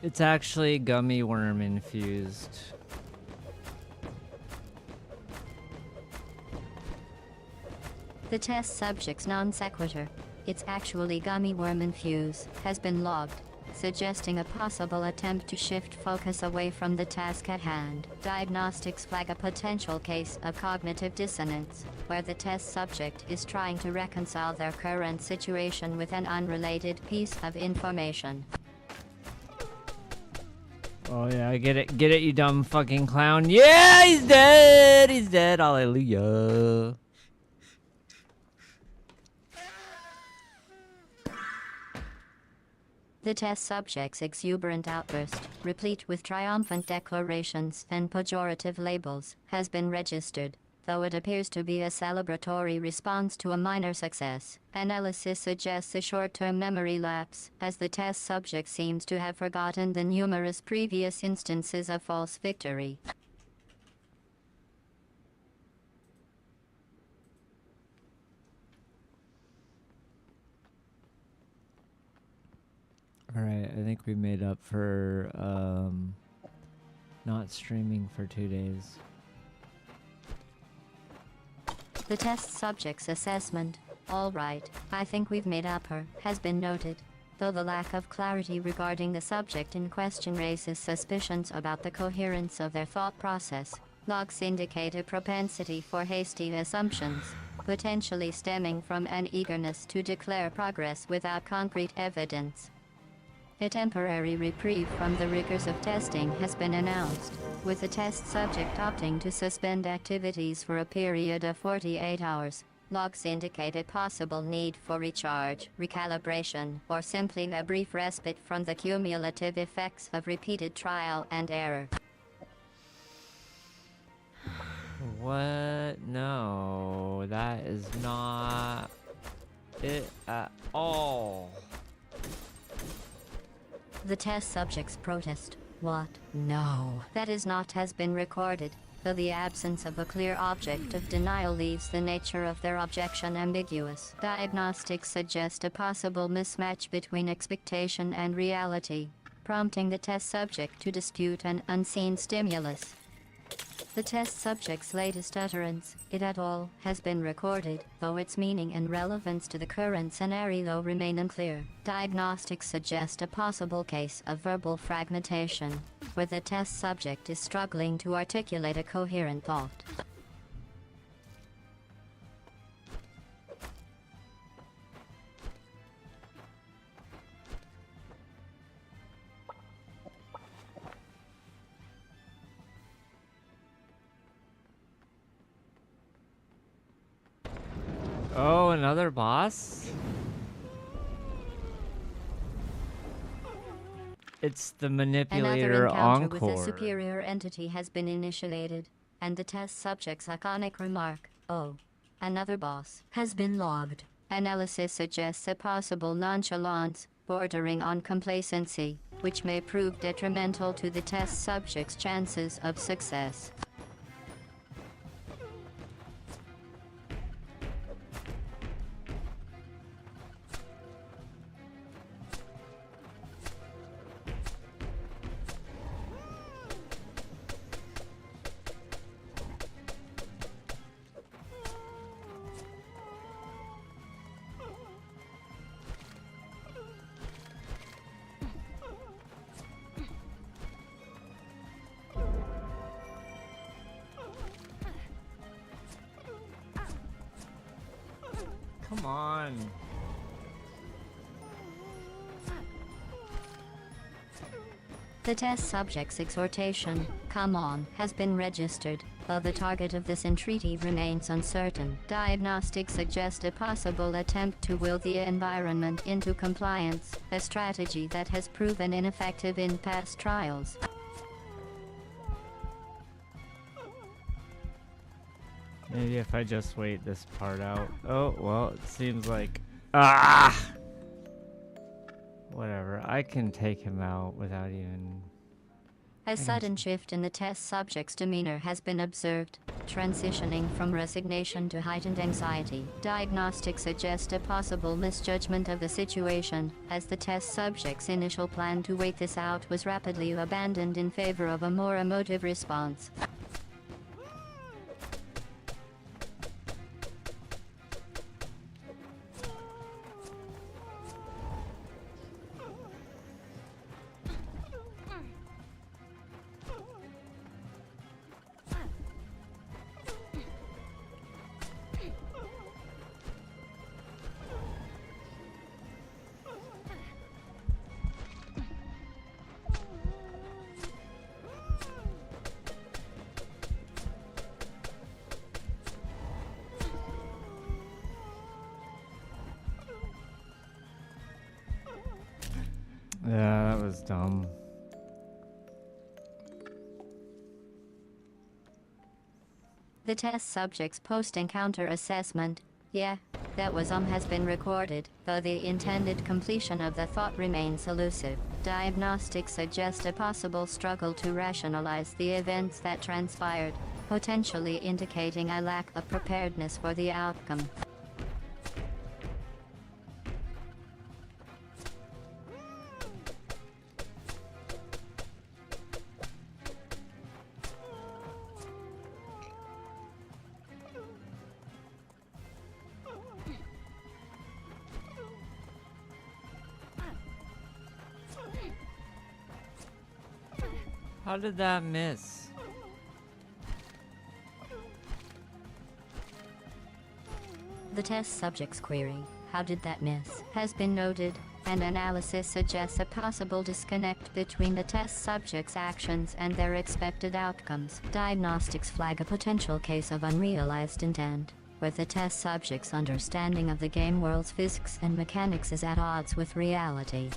It's actually gummy worm infused. The test subject's non sequitur, "It's actually gummy worm infused," has been logged, suggesting a possible attempt to shift focus away from the task at hand. Diagnostics flag a potential case of cognitive dissonance, where the test subject is trying to reconcile their current situation with an unrelated piece of information. Oh yeah, get it, you dumb fucking clown. Yeah, he's dead, hallelujah. The test subject's exuberant outburst, replete with triumphant declarations and pejorative labels, has been registered, though it appears to be a celebratory response to a minor success. Analysis suggests a short-term memory lapse, as the test subject seems to have forgotten the numerous previous instances of false victory. Alright, I think we made up for, not streaming for 2 days. The test subject's assessment, all right, I think we've made up her, has been noted. Though the lack of clarity regarding the subject in question raises suspicions about the coherence of their thought process, logs indicate a propensity for hasty assumptions, potentially stemming from an eagerness to declare progress without concrete evidence. A temporary reprieve from the rigors of testing has been announced, with the test subject opting to suspend activities for a period of 48 hours. Logs indicate a possible need for recharge, recalibration, or simply a brief respite from the cumulative effects of repeated trial and error. What? No, that is not it at all. The test subject's protest. What? No. That is not has been recorded, though the absence of a clear object of denial leaves the nature of their objection ambiguous. Diagnostics suggest a possible mismatch between expectation and reality, prompting the test subject to dispute an unseen stimulus. The test subject's latest utterance, it at all, has been recorded, though its meaning and relevance to the current scenario remain unclear. Diagnostics suggest a possible case of verbal fragmentation, where the test subject is struggling to articulate a coherent thought. Oh, another boss? It's the manipulator Another encounter Encore. with a superior entity has been initiated, and the test subject's iconic remark, "Oh, another boss," has been logged. Analysis suggests a possible nonchalance, bordering on complacency, which may prove detrimental to the test subject's chances of success. Come on. The test subject's exhortation, "Come on," has been registered, though the target of this entreaty remains uncertain. Diagnostics suggest a possible attempt to will the environment into compliance, a strategy that has proven ineffective in past trials. Maybe if I just wait this part out. Oh, well, it seems like... Ah! Whatever, I can take him out without even... A sudden shift in the test subject's demeanor has been observed, transitioning from resignation to heightened anxiety. Diagnostics suggest a possible misjudgment of the situation, as the test subject's initial plan to wait this out was rapidly abandoned in favor of a more emotive response. Yeah, that was dumb. The test subject's post-encounter assessment, "Yeah, that was has been recorded, though the intended completion of the thought remains elusive. Diagnostics suggest a possible struggle to rationalize the events that transpired, potentially indicating a lack of preparedness for the outcome." How did that miss? The test subject's query, how did that miss, has been noted. An analysis suggests a possible disconnect between the test subject's actions and their expected outcomes. Diagnostics flag a potential case of unrealized intent, where the test subject's understanding of the game world's physics and mechanics is at odds with reality.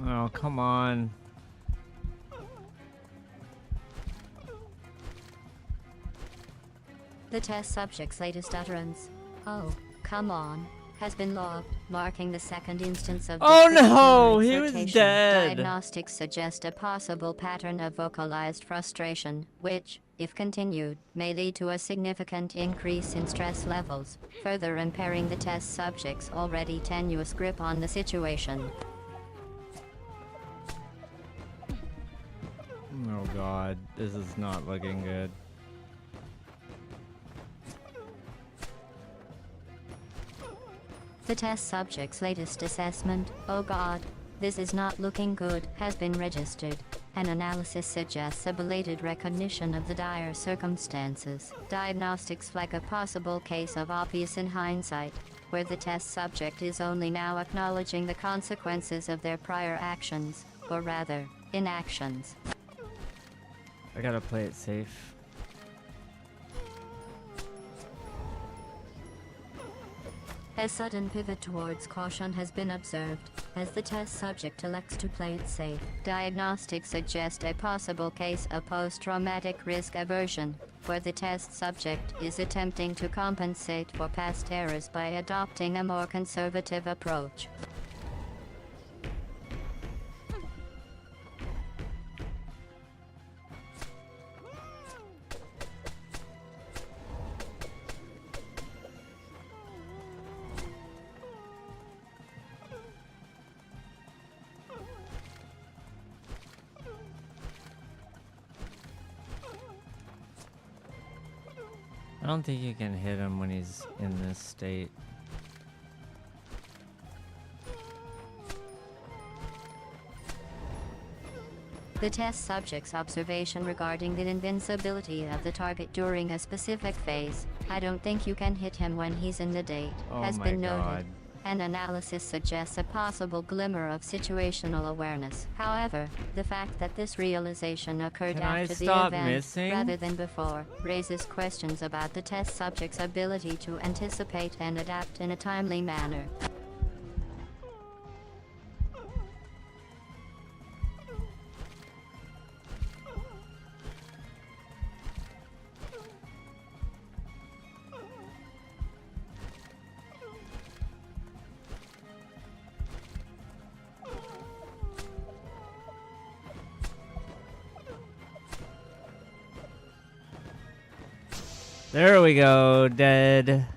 Oh, come on. The test subject's latest utterance, "Oh, come on," has been logged, marking the second instance of Oh descriptive no, he was exhortation. dead. Diagnostics suggest a possible pattern of vocalized frustration, which, if continued, may lead to a significant increase in stress levels, further impairing the test subject's already tenuous grip on the situation. Oh god, this is not looking good. The test subject's latest assessment, "Oh God, this is not looking good," has been registered. An analysis suggests a belated recognition of the dire circumstances. Diagnostics flag a possible case of obvious in hindsight, where the test subject is only now acknowledging the consequences of their prior actions, or rather, inactions. I gotta play it safe. A sudden pivot towards caution has been observed, as the test subject elects to play it safe. Diagnostics suggest a possible case of post-traumatic risk aversion, where the test subject is attempting to compensate for past errors by adopting a more conservative approach. I don't think you can hit him when he's in this state. The test subject's observation regarding the invincibility of the target during a specific phase, "I don't think you can hit him when he's in the date," Oh has my been god. noted. An analysis suggests a possible glimmer of situational awareness. However, the fact that this realization occurred Can I after the stop event missing? rather than before raises questions about the test subject's ability to anticipate and adapt in a timely manner. There we go, dead.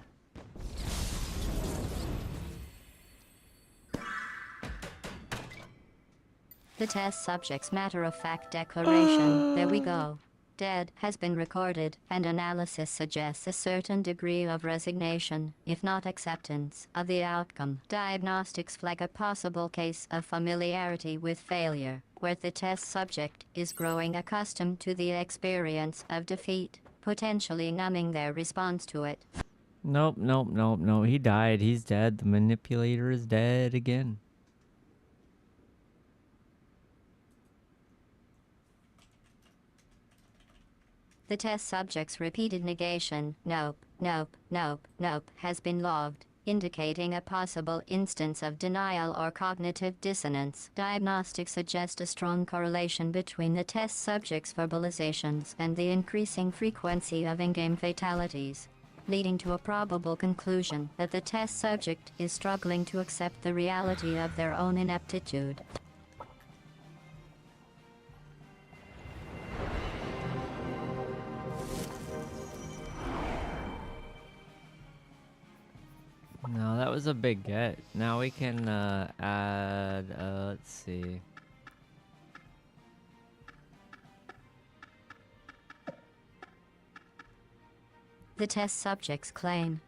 The test subject's matter-of-fact declaration, "There we go, dead," has been recorded, and analysis suggests a certain degree of resignation, if not acceptance, of the outcome. Diagnostics flag a possible case of familiarity with failure, where the test subject is growing accustomed to the experience of defeat, potentially numbing their response to it. Nope, nope, nope, no. He died. He's dead. The manipulator is dead again. The test subject's repeated negation, "Nope, nope, nope, nope," has been logged, indicating a possible instance of denial or cognitive dissonance. Diagnostics suggest a strong correlation between the test subject's verbalizations and the increasing frequency of in-game fatalities, leading to a probable conclusion that the test subject is struggling to accept the reality of their own ineptitude. No, that was a big get. Now we can add, let's see. The test subject's claim,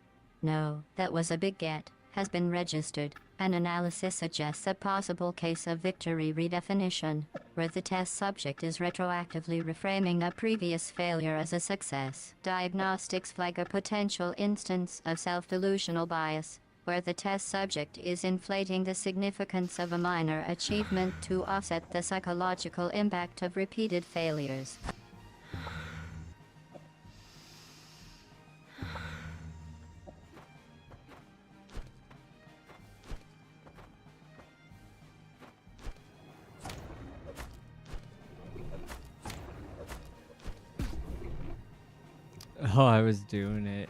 "No, that was a big get," has been registered. An analysis suggests a possible case of victory redefinition, where the test subject is retroactively reframing a previous failure as a success. Diagnostics flag a potential instance of self-delusional bias, where the test subject is inflating the significance of a minor achievement to offset the psychological impact of repeated failures. Oh, I was doing it.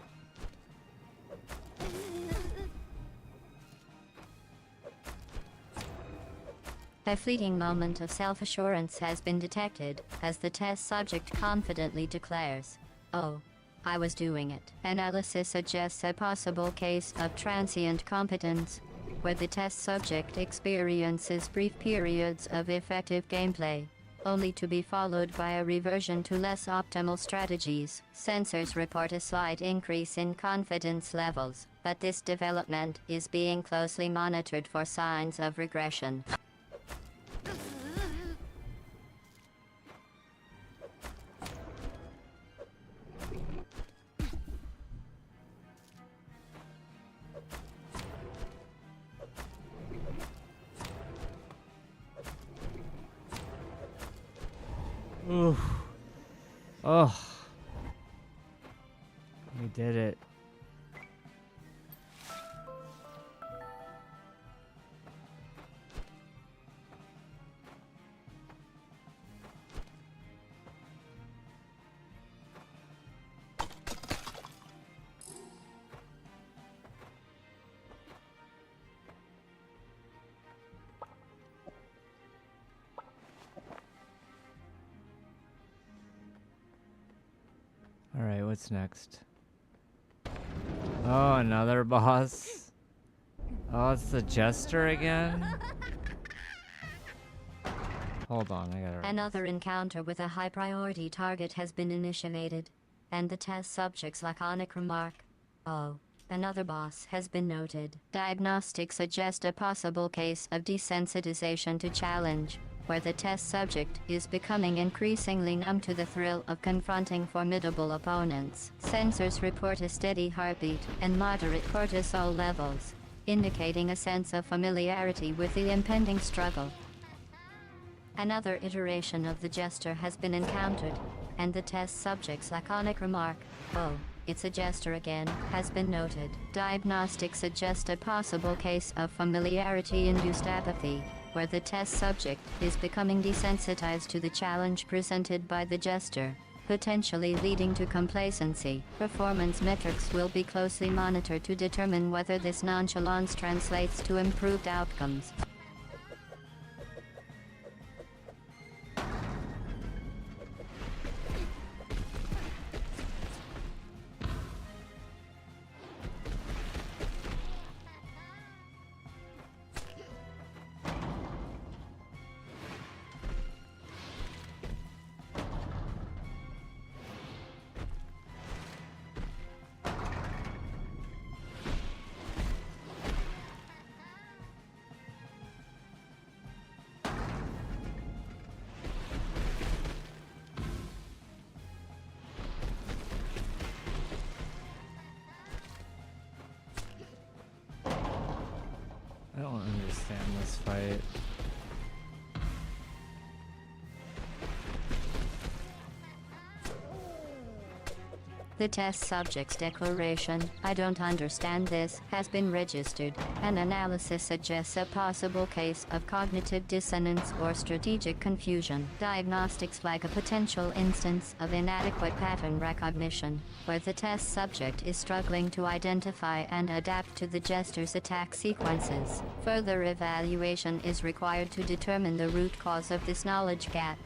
A fleeting moment of self-assurance has been detected, as the test subject confidently declares, "Oh, I was doing it." Analysis suggests a possible case of transient competence, where the test subject experiences brief periods of effective gameplay, only to be followed by a reversion to less optimal strategies. Sensors report a slight increase in confidence levels, but this development is being closely monitored for signs of regression. Oof. Oh. We did it. Alright, what's next? Oh, another boss. Oh, it's the Jester again? Hold on, I gotta... Another encounter with a high-priority target has been initiated, and the test subject's laconic remark, "Oh, another boss," has been noted. Diagnostics suggest a possible case of desensitization to challenge, where the test subject is becoming increasingly numb to the thrill of confronting formidable opponents. Sensors report a steady heartbeat and moderate cortisol levels, indicating a sense of familiarity with the impending struggle. Another iteration of the Jester has been encountered, and the test subject's laconic remark, "Oh, it's a Jester again," has been noted. Diagnostics suggest a possible case of familiarity-induced apathy, where the test subject is becoming desensitized to the challenge presented by the Jester, potentially leading to complacency. Performance metrics will be closely monitored to determine whether this nonchalance translates to improved outcomes. I don't understand this fight. The test subject's declaration, "I don't understand this," has been registered. An analysis suggests a possible case of cognitive dissonance or strategic confusion. Diagnostics flag a potential instance of inadequate pattern recognition, where the test subject is struggling to identify and adapt to the gesture's attack sequences. Further evaluation is required to determine the root cause of this knowledge gap.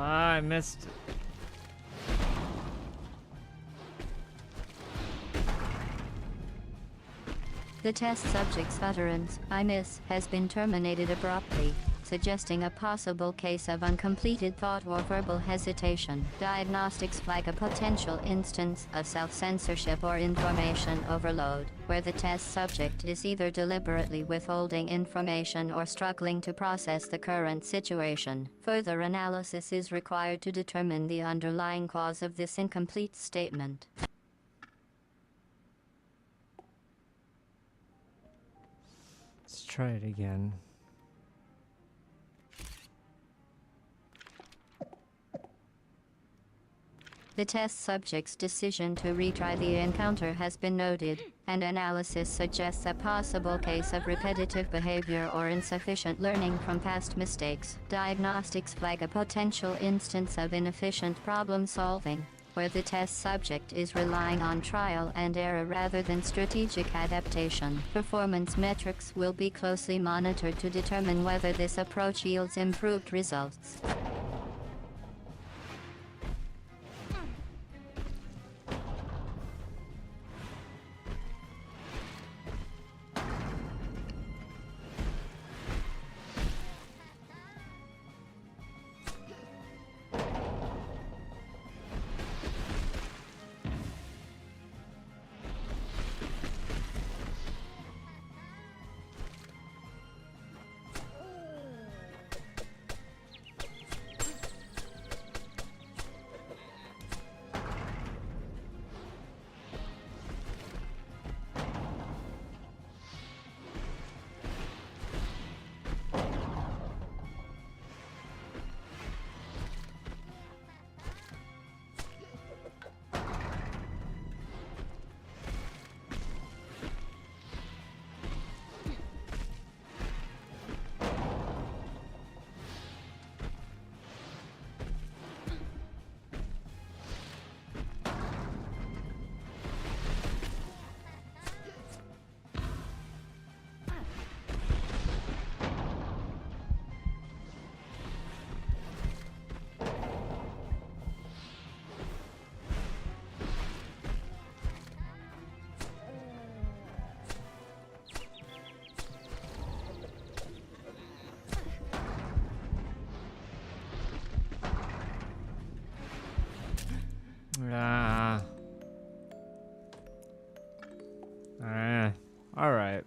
I missed. The test subject's utterance, "I miss," has been terminated abruptly, suggesting a possible case of uncompleted thought or verbal hesitation. Diagnostics flag a potential instance of self-censorship or information overload, where the test subject is either deliberately withholding information or struggling to process the current situation. Further analysis is required to determine the underlying cause of this incomplete statement. Let's try it again. The test subject's decision to retry the encounter has been noted, and analysis suggests a possible case of repetitive behavior or insufficient learning from past mistakes. Diagnostics flag a potential instance of inefficient problem solving, where the test subject is relying on trial and error rather than strategic adaptation. Performance metrics will be closely monitored to determine whether this approach yields improved results. Alright.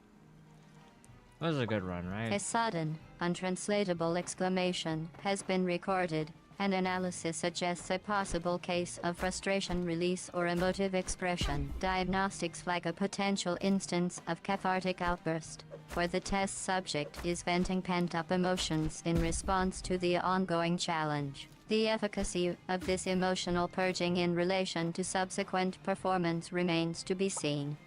That was a good run, right? A sudden, untranslatable exclamation has been recorded. An analysis suggests a possible case of frustration release or emotive expression. Diagnostics flag a potential instance of cathartic outburst, where the test subject is venting pent-up emotions in response to the ongoing challenge. The efficacy of this emotional purging in relation to subsequent performance remains to be seen.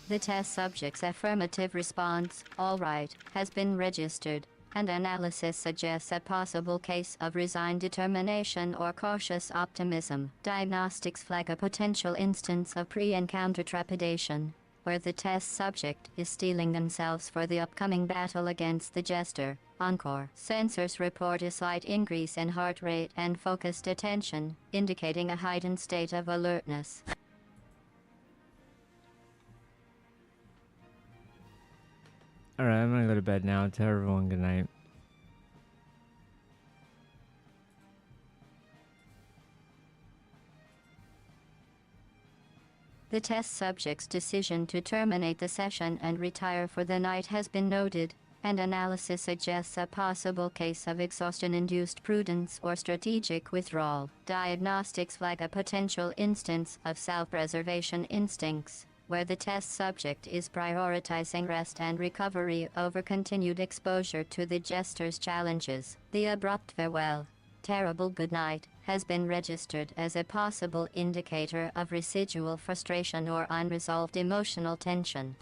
The test subject's affirmative response, "All right," has been registered, and analysis suggests a possible case of resigned determination or cautious optimism. Diagnostics flag a potential instance of pre-encounter trepidation, where the test subject is steeling themselves for the upcoming battle against the jester. Encore. Sensors report a slight increase in heart rate and focused attention, indicating a heightened state of alertness. Alright, I'm gonna go to bed now. Tell everyone good night. The test subject's decision to terminate the session and retire for the night has been noted, and analysis suggests a possible case of exhaustion-induced prudence or strategic withdrawal. Diagnostics flag a potential instance of self-preservation instincts, where the test subject is prioritizing rest and recovery over continued exposure to the jester's challenges. The abrupt farewell, terrible goodnight, has been registered as a possible indicator of residual frustration or unresolved emotional tension.